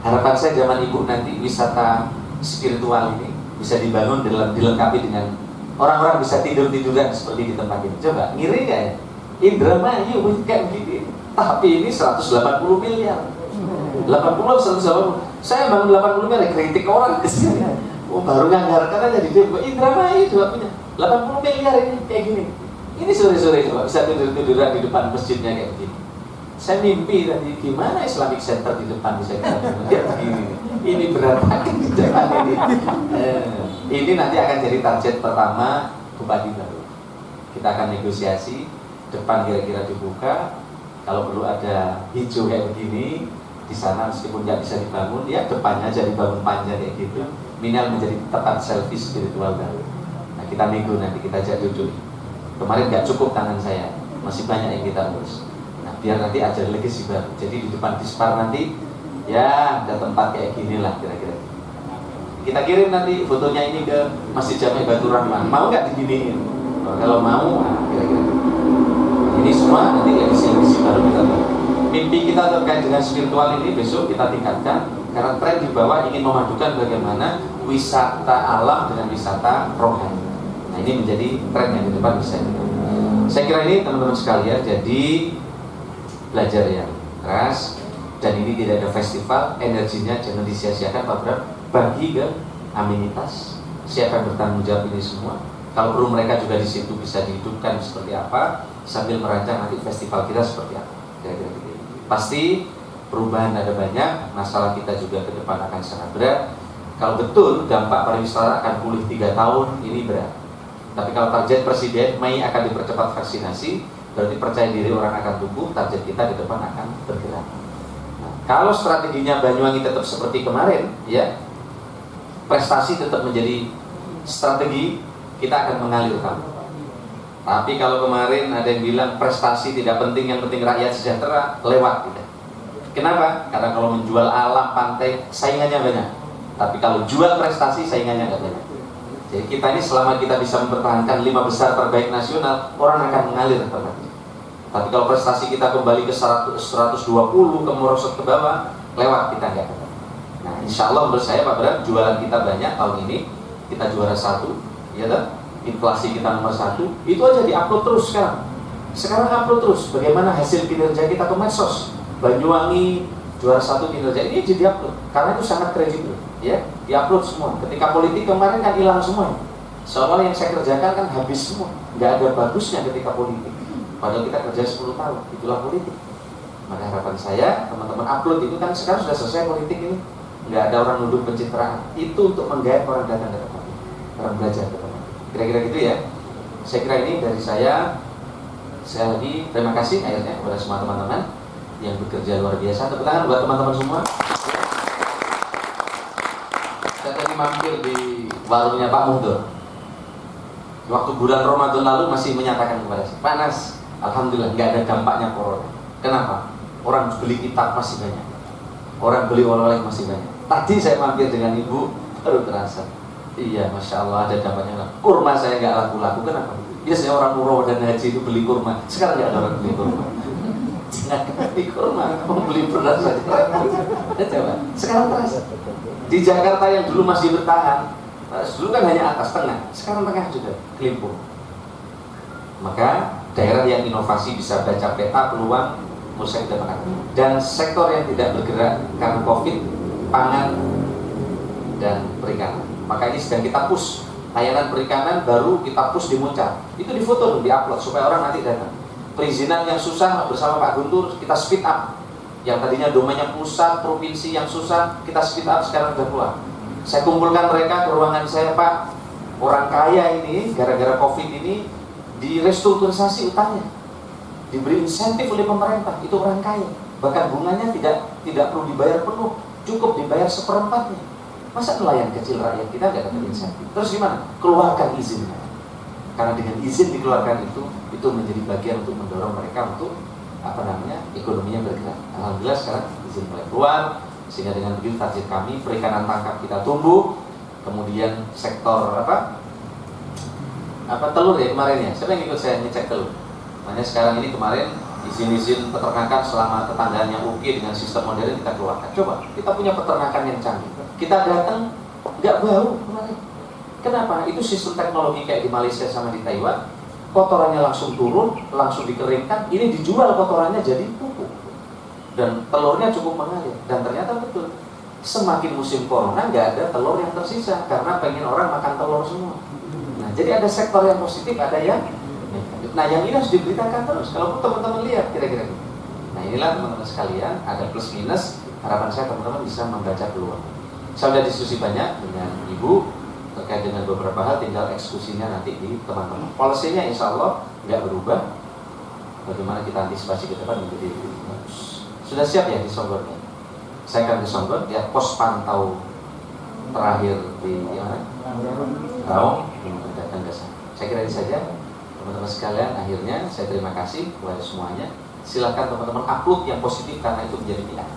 Harapan saya zaman ibu nanti wisata spiritual ini bisa dibangun dilengkapi dengan orang-orang bisa tidur-tiduran seperti di tempat ini. Coba, ngiri nggak ya? Indramayu kayak begini. Tapi ini 180 miliar. 180. Saya bangun 80 miliar, kritik orang di sini. Oh, baru nganggarkan aja di Depok. Indramayu juga punya 80 miliar ini kayak gini. Ini sore-sore coba bisa tidur-tiduran di depan masjidnya kayak begini. Saya mimpi tadi gimana Islamic Center di depan bisa kita lihat begini. Ini berantakan di depan ini. Ini nanti akan jadi target pertama Bupati baru. Kita akan negosiasi depan kira-kira dibuka. Kalau perlu ada hijau kayak begini di sana, meskipun nggak bisa dibangun, ya depannya aja dibangun panjang kayak gitu. Minimal menjadi tempat selfie spiritual baru. Nah, kita nego nanti, kita ajak duduk. Kemarin nggak cukup tangan saya, masih banyak yang kita urus. Nah, biar nanti ajar legasi baru. Jadi di depan Dispar nanti, ya ada tempat kayak gini lah kira-kira. Kita kirim nanti fotonya ini ke Masjid Jami Batur Rahman. Mau nggak diginiin? Kalau mau, kira-kira. Ini semua nanti legasi baru kita tahu. Mimpi kita terkait dengan spiritual ini besok kita tingkatkan, karena tren di bawah ingin memadukan bagaimana wisata alam dengan wisata rohani. Nah, ini menjadi tren yang di depan bisa kita. Saya kira ini teman-teman sekalian, jadi belajar yang keras, dan ini tidak ada festival, energinya jangan disia-siakan Pak Bram, bagi ke amenitas. Siapa yang bertanggung jawab ini semua? Kalau perlu mereka juga di situ bisa dihidupkan seperti apa, sambil merancang nanti festival kita seperti apa. Kira-kira gitu. Pasti perubahan ada banyak, masalah kita juga ke depan akan sangat berat. Kalau betul dampak pariwisata akan pulih 3 tahun, ini berat. Tapi kalau target Presiden Mei akan dipercepat vaksinasi, berarti percaya diri orang akan tumbuh, target kita di depan akan bergerak. Nah, kalau strateginya Banyuwangi tetap seperti kemarin, ya prestasi tetap menjadi strategi, kita akan mengalir kamu. Tapi kalau kemarin ada yang bilang prestasi tidak penting, yang penting rakyat sejahtera, lewat kita. Kenapa? Karena kalau menjual alam pantai saingannya banyak. Tapi kalau jual prestasi saingannya nggak banyak. Jadi kita ini selama kita bisa mempertahankan 5 besar terbaik nasional, orang akan mengalir ke tempat ini. Tapi kalau prestasi kita kembali ke 100, 120, ke merosot ke bawah, lewat kita nggak ketemu. Nah, insya Allah menurut saya Pak Bram, jualan kita banyak tahun ini, kita juara 1, ya kan? Inflasi kita nomor 1, itu aja diupload terus sekarang. Sekarang upload terus bagaimana hasil kinerja kita ke medsos. Banyuwangi juara 1 kinerja ini jadi upload karena itu sangat kredibel, ya, diupload semua. Ketika politik kemarin kan hilang semua, soalnya yang saya kerjakan kan habis semua, nggak ada bagusnya ketika politik. Padahal kita kerja 10 tahun, itulah politik. Maka harapan saya teman-teman upload itu kan sekarang sudah selesai politik ini, nggak ada orang nuduh pencitraan, itu untuk menggait orang datang ke tempat, orang belajar ke tempat. Kira-kira gitu ya. Saya kira ini dari saya. Saya lagi terima kasih akhirnya kepada semua teman-teman yang bekerja luar biasa. Tepuk tangan buat teman-teman semua. Saya tadi mampir di warungnya Pak Mundur. Waktu bulan Ramadan lalu masih menyatakan kepada saya, panas, alhamdulillah nggak ada dampaknya corona. Kenapa? Orang beli kitab masih banyak, orang beli oleh-oleh masih banyak. Tadi saya mampir dengan ibu, baru terasa. Iya, masya Allah ada dampaknya. Kurma saya nggak laku-laku, kenapa? Biasanya orang umroh dan haji itu beli kurma, sekarang nggak ada orang beli kurma. Jangan beli kurma, mau beli beras saja. Coba, sekarang terasa. Di Jakarta yang dulu masih bertahan, dulu kan hanya atas tengah, sekarang tengah juga kelimpung. Maka daerah yang inovasi bisa baca peta peluang, menurut saya tidak akan. Dan sektor yang tidak bergerak karena COVID, pangan dan perikanan. Maka ini sedang kita push. Layanan perikanan baru kita push di Muncar. Itu difoto, diupload supaya orang nanti datang. Perizinan yang susah bersama Pak Guntur kita speed up. Yang tadinya domainnya pusat, provinsi yang susah kita speed up, sekarang sudah keluar. Saya kumpulkan mereka ke ruangan saya, Pak. Orang kaya ini gara-gara COVID ini direstrukturisasi utangnya, diberi insentif oleh pemerintah. Itu orang kaya. Bahkan bunganya tidak perlu dibayar penuh, cukup dibayar seperempatnya. Masa nelayan kecil rakyat kita nggak dapat insentif? Terus gimana? Keluarkan izinnya. Karena dengan izin dikeluarkan itu menjadi bagian untuk mendorong mereka untuk ekonominya bergerak. Alhamdulillah sekarang izin mulai keluar, sehingga dengan begitu target kami perikanan tangkap kita tumbuh, kemudian sektor telur ya kemarin ya. Siapa yang ikut saya ngecek telur? Makanya sekarang ini kemarin izin-izin peternakan selama tetanggaan yang oke dengan sistem modern kita keluarkan. Coba kita punya peternakan yang canggih. Kita datang nggak bau kemarin. Kenapa? Itu sistem teknologi kayak di Malaysia sama di Taiwan. Kotorannya langsung turun, langsung dikeringkan. Ini dijual kotorannya jadi pupuk. Dan telurnya cukup mengalir. Dan ternyata betul. Semakin musim corona nggak ada telur yang tersisa karena pengen orang makan telur semua. Nah, jadi ada sektor yang positif, ada yang negatif. Nah, yang ini harus diberitakan terus. Kalau teman-teman lihat kira-kira gitu. Nah, inilah teman-teman sekalian, ada plus minus. Harapan saya teman-teman bisa membaca peluang. Saya sudah diskusi banyak dengan Ibu terkait dengan beberapa hal, tinggal eksekusinya nanti di teman-teman. Polisinya insya Allah nggak berubah. Bagaimana kita antisipasi ke depan menjadi bagus. Sudah siap ya di Songgornya? Saya akan di Songgor, ya pos pantau terakhir di mana? Raung, datang ke sana. Saya kira ini saja teman-teman sekalian. Akhirnya saya terima kasih kepada semuanya. Silakan teman-teman upload yang positif karena itu menjadi pilihan.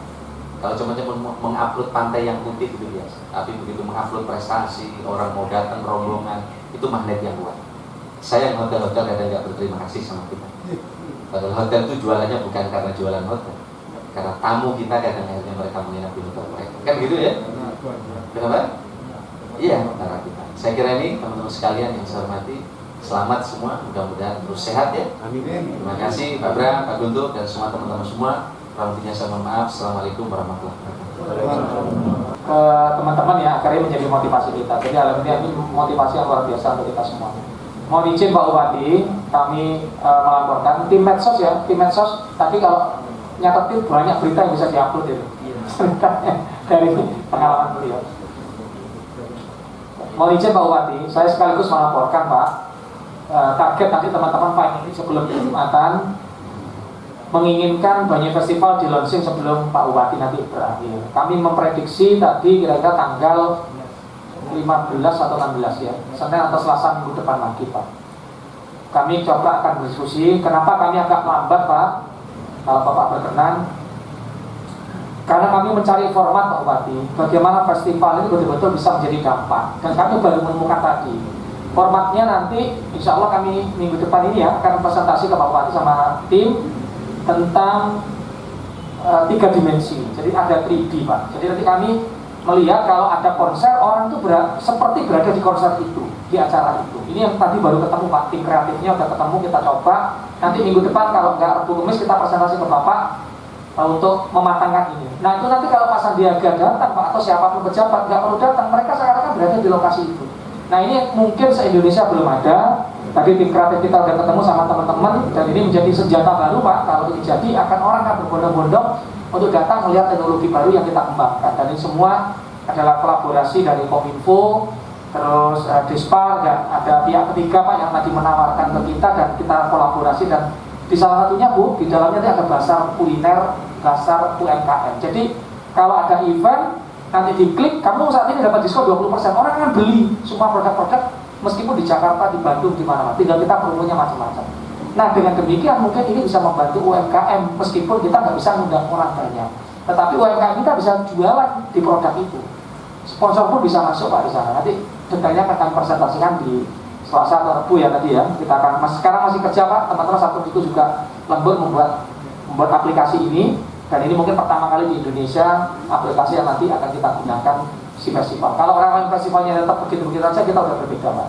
Kalau cuma mengupload pantai yang putih itu biasa, tapi begitu mengupload prestasi, orang mau datang rombongan, itu magnet yang kuat. Saya yang hotel-hotel kadang nggak berterima kasih sama kita. Padahal hotel itu jualannya bukan karena jualan hotel, karena tamu kita kadang akhirnya mereka menginap di hotel mereka. Kan gitu ya? Kenapa? Iya, karena kita. Saya kira ini teman-teman sekalian yang saya hormati, selamat semua, mudah-mudahan terus sehat ya. Amin. Terima kasih Pak Bra, Pak Guntur, dan semua teman-teman semua. Kurang saya mohon maaf. Assalamualaikum warahmatullahi wabarakatuh. Teman-teman ya, akhirnya menjadi motivasi kita. Jadi alhamdulillah ini motivasi yang luar biasa untuk kita semua. Mohon izin Pak Bupati, kami melaporkan tim medsos ya, tim medsos. Tapi kalau nyatetin banyak berita yang bisa diupload itu. Dari pengalaman beliau. Mohon izin Pak Bupati, saya sekaligus melaporkan Pak, target nanti teman-teman finally sebelum Jumatan menginginkan banyak festival di launching sebelum Pak Bupati nanti berakhir. Kami memprediksi tadi kira-kira tanggal 15 atau 16 ya, Senin atau Selasa minggu depan lagi Pak. Kami coba akan berdiskusi. Kenapa kami agak lambat Pak? Kalau Bapak berkenan, karena kami mencari format Pak Bupati, bagaimana festival ini betul-betul bisa menjadi dampak. Dan kami baru menemukan tadi, Formatnya nanti insya Allah kami minggu depan ini ya akan presentasi ke Pak Bupati sama tim tentang 3 dimensi. Jadi ada 3D Pak. Jadi nanti kami melihat kalau ada konser, orang itu seperti berada di konser itu, di acara itu. Ini yang tadi baru ketemu Pak, tim kreatifnya udah ketemu, kita coba. Nanti minggu depan kalau nggak Rabu Kamis kita presentasi ke Bapak untuk mematangkan ini. Nah itu nanti kalau Pak Sandiaga datang Pak atau siapapun pejabat nggak perlu datang, mereka sekarang kan berada di lokasi itu. Nah ini mungkin se-Indonesia belum ada. Tadi tim kreatif kita udah ketemu sama teman-teman dan ini menjadi senjata baru Pak. Kalau ini jadi akan orang akan berbondong-bondong untuk datang melihat teknologi baru yang kita kembangkan. Dan ini semua adalah kolaborasi dari Kominfo, terus Dispar dan ada pihak ketiga Pak yang tadi menawarkan ke kita dan kita kolaborasi dan di salah satunya Bu, di dalamnya ada dasar kuliner, dasar UMKM. Jadi kalau ada event nanti diklik, kamu saat ini dapat diskon 20%, orang akan beli semua produk-produk meskipun di Jakarta, di Bandung, di mana-mana, tinggal kita promonya macam-macam. Nah dengan demikian mungkin ini bisa membantu UMKM meskipun kita nggak bisa mengundang orang banyak, tetapi UMKM kita bisa jualan di produk itu. Sponsor pun bisa masuk Pak di sana. Nanti detailnya akan kami presentasikan di Selasa atau Rabu ya tadi ya. Kita akan sekarang masih kerja Pak, teman-teman satu itu juga lembur membuat aplikasi ini. Dan ini mungkin pertama kali di Indonesia aplikasi yang nanti akan kita gunakan si festival. Kalau orang-orang festivalnya tetap begitu-begitu saja, kita udah berbeda Pak.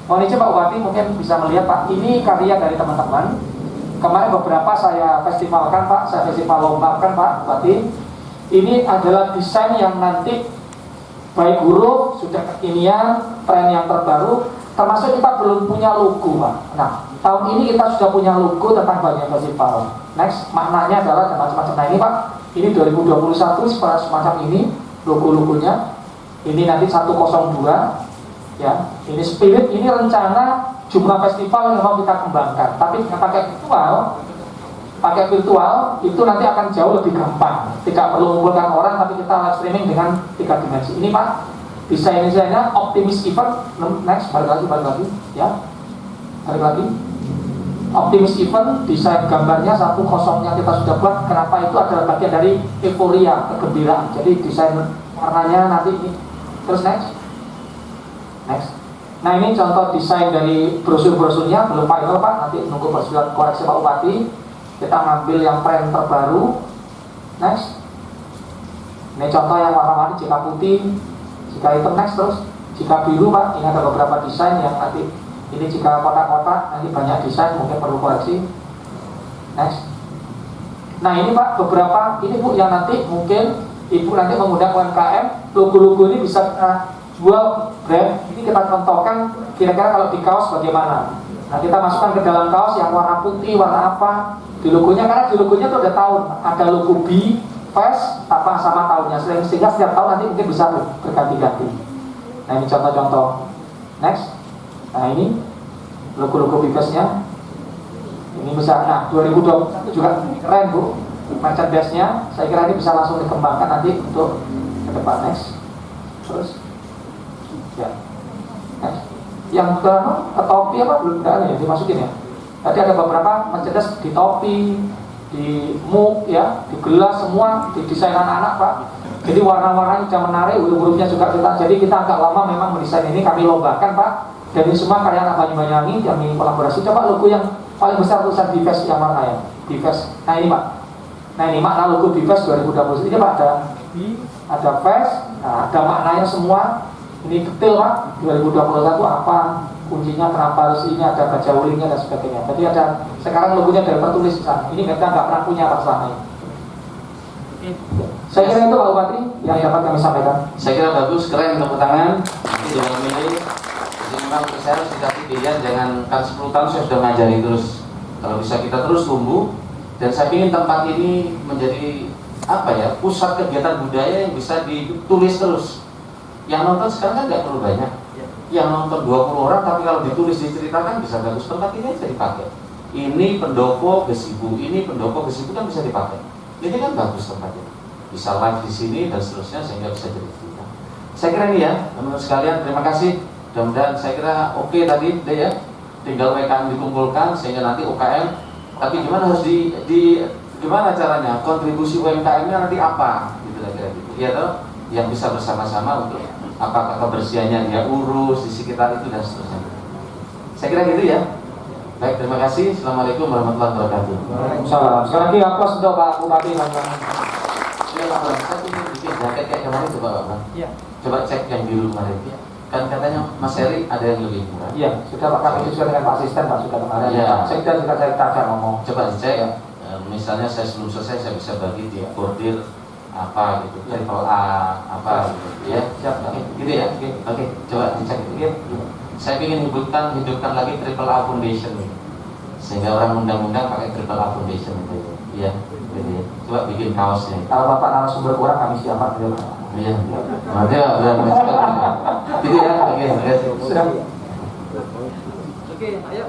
Mohon izin Pak Bupati mungkin bisa melihat Pak, ini karya dari teman-teman. Kemarin beberapa saya festivalkan Pak, saya festival lombakan Pak Bupati. Ini adalah desain yang nanti baik huruf, sudah kekinian, tren yang terbaru, termasuk kita belum punya logo Pak. Nah, tahun ini kita sudah punya logo tentang Banyak Festival. Next, maknanya adalah macam-macam. Nah ini Pak, ini 2021 semacam ini logo-logonya. Ini nanti 102 ya. Ini spirit, ini rencana jumlah festival yang mau kita kembangkan. Tapi dengan pakai virtual itu nanti akan jauh lebih gampang. Tidak perlu mengumpulkan orang, tapi kita live streaming dengan 3 dimensi. Ini Pak, desainnya Optimis Event. Next, balik lagi ya. Balik lagi. Optimis Event, desain gambarnya 10 yang kita sudah buat. Kenapa itu adalah bagian dari euforia, kegembiraan. Jadi desain warnanya nanti ini. Terus next. Nah ini contoh desain dari brosur-brosurnya, belum final Pak. Nanti nunggu persetujuan koreksi Pak Bupati. Kita ngambil yang tren terbaru. Next. Ini contoh yang warna-warni, jika putih, jika hitam. Next terus. Jika biru Pak, ini ada beberapa desain yang nanti. Ini jika kotak-kotak, nanti banyak desain, mungkin perlu koreksi. Next. Nah ini Pak, beberapa, ini Bu yang nanti mungkin Ibu nanti mengundang UMKM, logo-logo ini bisa jual brand. Ini kita contohkan, kira-kira kalau di kaos bagaimana. Nah kita masukkan ke dalam kaos yang warna putih, warna apa, di logonya, karena di logonya itu ada tahun. Ada logo B, Fest, apa sama tahunnya, sehingga setiap tahun nanti mungkin bisa berganti-ganti. Nah ini contoh-contoh. Next. Nah ini logo-logo Bifestnya. Ini bisa, nah 2021 juga keren Bu merchandise-nya. Saya kira ini bisa langsung dikembangkan nanti untuk ke depan. Next. Terus ya. Next. Yang ke topi apa belum ada ya, dimasukin ya. Tadi ada beberapa merchandise di topi, di mug ya, di gelas, semua di desain anak-anak Pak. Jadi warna-warnanya juga menarik, huruf-hurufnya juga kita. Jadi kita agak lama memang mendesain ini, kami lombakan Pak. Dan ini semua karya anak Banyuwangi yang ingin kolaborasi. Coba logo yang paling besar tulisan Bifest yang mana ya? Bifest. Nah ini Pak. Nah ini makna logo Bifest 2020. Ini Pak ada Fest, nah, ada maknanya semua. Ini detail Pak. 2021 apa? Kuncinya kenapa harus ini, ada baja ulingnya dan sebagainya. Jadi ada sekarang logonya dari tertulis di sana. Ini kita nggak pernah punya Pak selama ini. Saya kira itu Pak Bupati yang dapat kami sampaikan. Saya kira bagus, keren, tepuk tangan. Jangan milih. Memang saya harus dikasih pilihan, jangan kan 10 tahun saya sudah ngajari terus. Kalau bisa kita terus tumbuh, dan saya ingin tempat ini menjadi apa ya, pusat kegiatan budaya yang bisa ditulis terus. Yang nonton sekarang kan nggak perlu banyak. Yang nonton 20 orang, tapi kalau ditulis diceritakan bisa bagus. Tempat ini bisa dipakai. Ini pendopo gesibu, ini pendopo gesibu kan bisa dipakai. Ini kan bagus tempatnya. Bisa live di sini dan seterusnya sehingga bisa jadi cerita. Saya kira ini ya, teman-teman sekalian, terima kasih. Mudah-mudahan saya kira oke tadi deh ya, tinggal UMKM dikumpulkan sehingga nanti UKM. Tapi gimana harus gimana caranya kontribusi UMKM-nya nanti apa gitu kira-kira gitu ya toh, yang bisa bersama-sama untuk apakah kebersihannya dia urus di sekitar itu dan seterusnya. Saya kira gitu ya. Baik, terima kasih. Assalamualaikum warahmatullahi wabarakatuh. Waalaikumsalam. Sekali lagi aplaus untuk Pak Bupati teman-teman. Ya Pak Bang, saya ingin bikin jaket kayak kemarin coba Pak Bang. Iya. Coba cek yang biru kemarin. Kan katanya Mas Heri ada yang lebih murah. Iya, sudah Pak kami sudah dengan Pak Asisten Pak sudah kemarin. Iya. Sekda juga saya tanya ngomong. Coba dicek ya. Misalnya saya sebelum selesai saya bisa bagi di bordir apa gitu, triple A apa gitu ya. Siap. Oke, gitu ya. Oke, coba dicek gitu. Saya ingin hidupkan lagi triple A foundation gitu. Sehingga orang undang-undang pakai triple A foundation gitu. Iya, gitu ya. Coba bikin kaosnya. Kalau Bapak narasumber kurang kami siapa gitu. Iya. Ada berapa? Gitu ya. Oke, terima kasih. Sudah. Oke, ayo.